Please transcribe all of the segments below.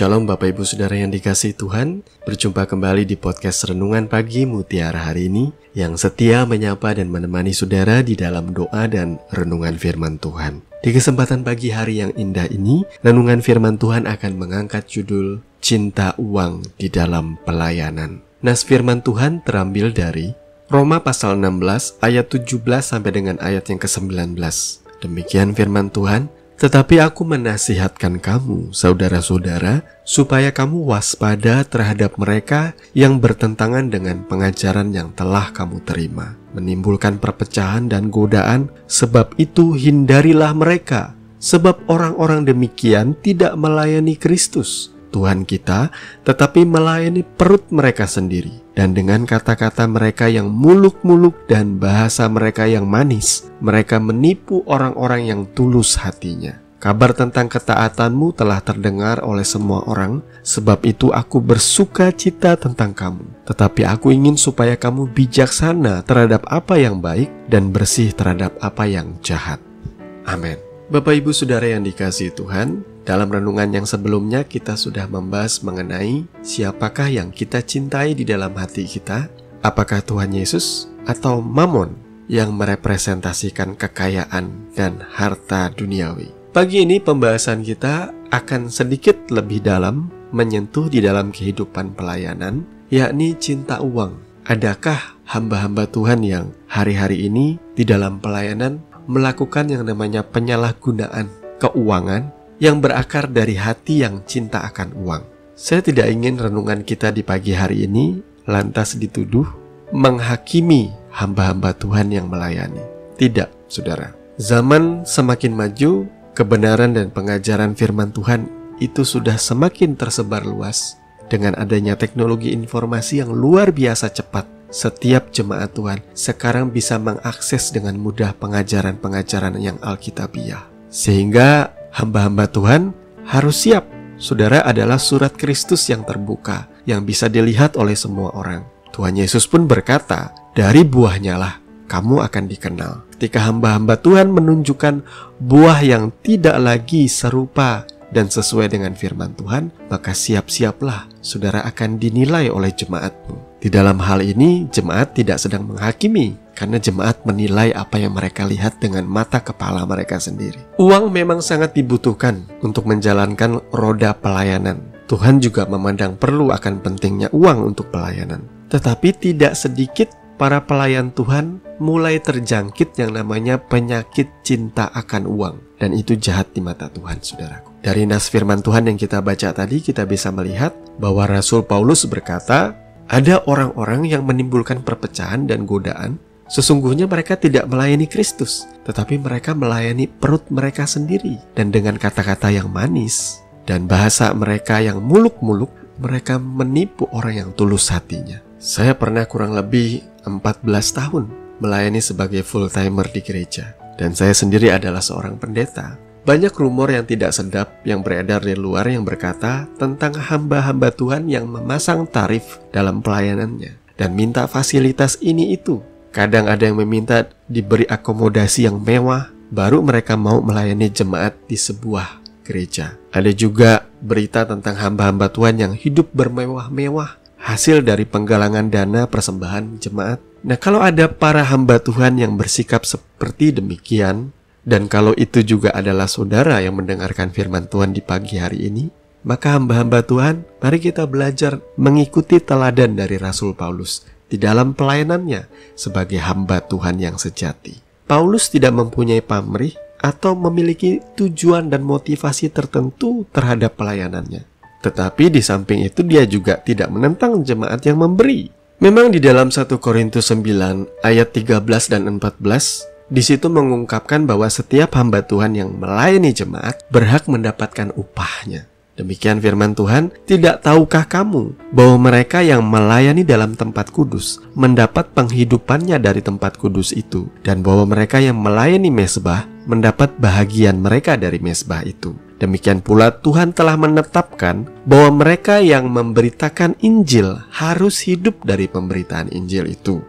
Shalom Bapak Ibu Saudara yang dikasihi Tuhan. Berjumpa kembali di podcast Renungan Pagi Mutiara hari ini, yang setia menyapa dan menemani saudara di dalam doa dan renungan firman Tuhan. Di kesempatan pagi hari yang indah ini, renungan firman Tuhan akan mengangkat judul Cinta Uang di dalam Pelayanan. Nas firman Tuhan terambil dari Roma pasal 16 ayat 17 sampai dengan ayat yang ke-19. Demikian firman Tuhan. Tetapi aku menasihatkan kamu, saudara-saudara, supaya kamu waspada terhadap mereka yang bertentangan dengan pengajaran yang telah kamu terima, menimbulkan perpecahan dan godaan. Sebab itu hindarilah mereka, sebab orang-orang demikian tidak melayani Kristus, Tuhan kita, tetapi melayani perut mereka sendiri. Dan dengan kata-kata mereka yang muluk-muluk dan bahasa mereka yang manis, mereka menipu orang-orang yang tulus hatinya. Kabar tentang ketaatanmu telah terdengar oleh semua orang, sebab itu aku bersuka cita tentang kamu. Tetapi aku ingin supaya kamu bijaksana terhadap apa yang baik dan bersih terhadap apa yang jahat. Amin. Bapak Ibu Saudara yang dikasihi Tuhan, dalam renungan yang sebelumnya kita sudah membahas mengenai siapakah yang kita cintai di dalam hati kita. Apakah Tuhan Yesus atau Mamon yang merepresentasikan kekayaan dan harta duniawi? Pagi ini pembahasan kita akan sedikit lebih dalam menyentuh di dalam kehidupan pelayanan, yakni cinta uang. Adakah hamba-hamba Tuhan yang hari-hari ini di dalam pelayanan melakukan yang namanya penyalahgunaan keuangan yang berakar dari hati yang cinta akan uang? Saya tidak ingin renungan kita di pagi hari ini lantas dituduh menghakimi hamba-hamba Tuhan yang melayani. Tidak, saudara. Zaman semakin maju, kebenaran dan pengajaran firman Tuhan itu sudah semakin tersebar luas. Dengan adanya teknologi informasi yang luar biasa cepat, setiap jemaat Tuhan sekarang bisa mengakses dengan mudah pengajaran-pengajaran yang alkitabiah. Sehingga hamba-hamba Tuhan harus siap. Saudara adalah surat Kristus yang terbuka, yang bisa dilihat oleh semua orang. Tuhan Yesus pun berkata, dari buahnya lah kamu akan dikenal. Ketika hamba-hamba Tuhan menunjukkan buah yang tidak lagi serupa dan sesuai dengan firman Tuhan, maka siap-siaplah saudara akan dinilai oleh jemaatmu. Di dalam hal ini, jemaat tidak sedang menghakimi, karena jemaat menilai apa yang mereka lihat dengan mata kepala mereka sendiri. Uang memang sangat dibutuhkan untuk menjalankan roda pelayanan. Tuhan juga memandang perlu akan pentingnya uang untuk pelayanan. Tetapi tidak sedikit para pelayan Tuhan mulai terjangkit yang namanya penyakit cinta akan uang. Dan itu jahat di mata Tuhan, saudaraku. Dari nas firman Tuhan yang kita baca tadi, kita bisa melihat bahwa Rasul Paulus berkata, ada orang-orang yang menimbulkan perpecahan dan godaan. Sesungguhnya mereka tidak melayani Kristus, tetapi mereka melayani perut mereka sendiri. Dan dengan kata-kata yang manis dan bahasa mereka yang muluk-muluk, mereka menipu orang yang tulus hatinya. Saya pernah kurang lebih 14 tahun melayani sebagai full-timer di gereja. Dan saya sendiri adalah seorang pendeta. Banyak rumor yang tidak sedap yang beredar di luar yang berkata tentang hamba-hamba Tuhan yang memasang tarif dalam pelayanannya dan minta fasilitas ini itu. Kadang ada yang meminta diberi akomodasi yang mewah, baru mereka mau melayani jemaat di sebuah gereja. Ada juga berita tentang hamba-hamba Tuhan yang hidup bermewah-mewah, hasil dari penggalangan dana persembahan jemaat. Nah, kalau ada para hamba Tuhan yang bersikap seperti demikian, dan kalau itu juga adalah saudara yang mendengarkan firman Tuhan di pagi hari ini, maka hamba-hamba Tuhan, mari kita belajar mengikuti teladan dari Rasul Paulus di dalam pelayanannya sebagai hamba Tuhan yang sejati. Paulus tidak mempunyai pamrih atau memiliki tujuan dan motivasi tertentu terhadap pelayanannya. Tetapi di samping itu dia juga tidak menentang jemaat yang memberi. Memang di dalam 1 Korintus 9 ayat 13 dan 14, di situ mengungkapkan bahwa setiap hamba Tuhan yang melayani jemaat berhak mendapatkan upahnya. Demikian firman Tuhan, tidak tahukah kamu bahwa mereka yang melayani dalam tempat kudus mendapat penghidupannya dari tempat kudus itu, dan bahwa mereka yang melayani mezbah mendapat bahagian mereka dari mezbah itu. Demikian pula Tuhan telah menetapkan bahwa mereka yang memberitakan Injil harus hidup dari pemberitaan Injil itu.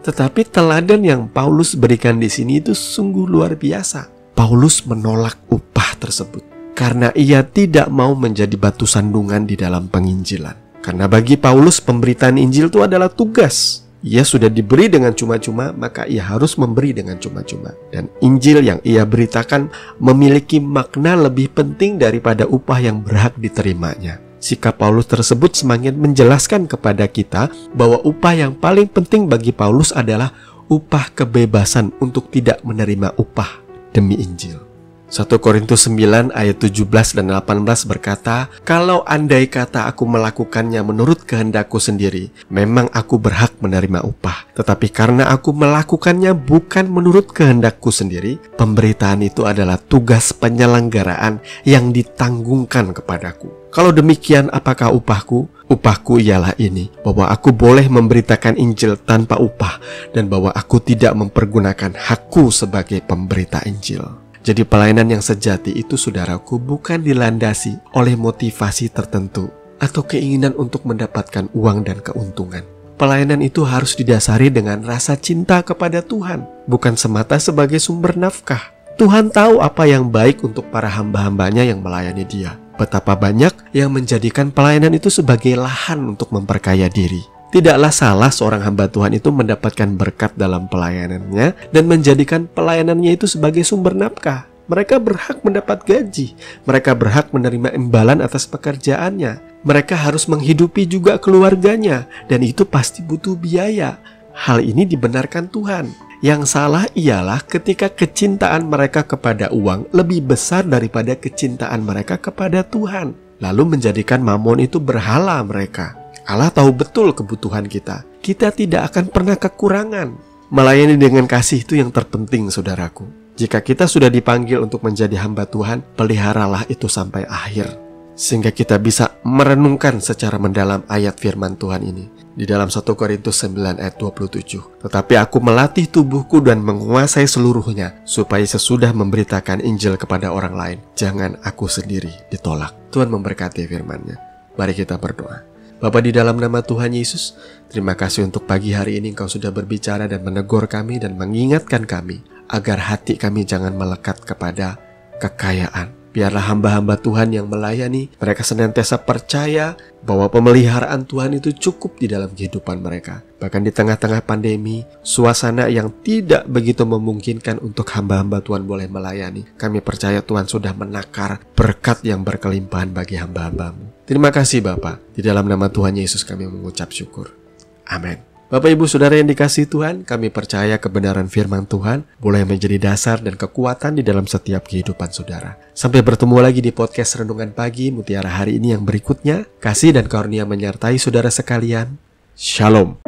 Tetapi teladan yang Paulus berikan di sini itu sungguh luar biasa. Paulus menolak upah tersebut. karena ia tidak mau menjadi batu sandungan di dalam penginjilan. Karena bagi Paulus pemberitaan Injil itu adalah tugas. Ia sudah diberi dengan cuma-cuma, maka ia harus memberi dengan cuma-cuma. Dan Injil yang ia beritakan memiliki makna lebih penting daripada upah yang berhak diterimanya. Sikap Paulus tersebut semakin menjelaskan kepada kita bahwa upah yang paling penting bagi Paulus adalah upah kebebasan untuk tidak menerima upah demi Injil. 1 Korintus 9 ayat 17 dan 18 berkata, "Kalau andai kata aku melakukannya menurut kehendakku sendiri, memang aku berhak menerima upah. Tetapi karena aku melakukannya bukan menurut kehendakku sendiri, pemberitaan itu adalah tugas penyelenggaraan yang ditanggungkan kepadaku. Kalau demikian, apakah upahku? Upahku ialah ini, bahwa aku boleh memberitakan Injil tanpa upah, dan bahwa aku tidak mempergunakan hakku sebagai pemberita Injil." Jadi pelayanan yang sejati itu, saudaraku, bukan dilandasi oleh motivasi tertentu atau keinginan untuk mendapatkan uang dan keuntungan. Pelayanan itu harus didasari dengan rasa cinta kepada Tuhan, bukan semata sebagai sumber nafkah. Tuhan tahu apa yang baik untuk para hamba-hambanya yang melayani Dia. Betapa banyak yang menjadikan pelayanan itu sebagai lahan untuk memperkaya diri. Tidaklah salah seorang hamba Tuhan itu mendapatkan berkat dalam pelayanannya dan menjadikan pelayanannya itu sebagai sumber nafkah. Mereka berhak mendapat gaji. Mereka berhak menerima imbalan atas pekerjaannya. Mereka harus menghidupi juga keluarganya, dan itu pasti butuh biaya. Hal ini dibenarkan Tuhan. Yang salah ialah ketika kecintaan mereka kepada uang lebih besar daripada kecintaan mereka kepada Tuhan, lalu menjadikan mamon itu berhala mereka. Allah tahu betul kebutuhan kita. Kita tidak akan pernah kekurangan. Melayani dengan kasih itu yang terpenting, saudaraku. Jika kita sudah dipanggil untuk menjadi hamba Tuhan, peliharalah itu sampai akhir, sehingga kita bisa merenungkan secara mendalam ayat firman Tuhan ini di dalam 1 Korintus 9 ayat 27. "Tetapi aku melatih tubuhku dan menguasai seluruhnya, supaya sesudah memberitakan Injil kepada orang lain, jangan aku sendiri ditolak." Tuhan memberkati firman-Nya. Mari kita berdoa. Bapa, di dalam nama Tuhan Yesus, terima kasih untuk pagi hari ini Engkau sudah berbicara dan menegur kami dan mengingatkan kami agar hati kami jangan melekat kepada kekayaan. Biarlah hamba-hamba Tuhan yang melayani, mereka senantiasa percaya bahwa pemeliharaan Tuhan itu cukup di dalam kehidupan mereka. Bahkan di tengah-tengah pandemi, suasana yang tidak begitu memungkinkan untuk hamba-hamba Tuhan boleh melayani, kami percaya Tuhan sudah menakar berkat yang berkelimpahan bagi hamba-hamba-Mu. Terima kasih Bapa. Di dalam nama Tuhan Yesus kami mengucap syukur. Amin. Bapak Ibu Saudara yang dikasihi Tuhan, kami percaya kebenaran firman Tuhan boleh menjadi dasar dan kekuatan di dalam setiap kehidupan saudara. Sampai bertemu lagi di podcast Renungan Pagi Mutiara hari ini yang berikutnya. Kasih dan karunia menyertai saudara sekalian. Shalom.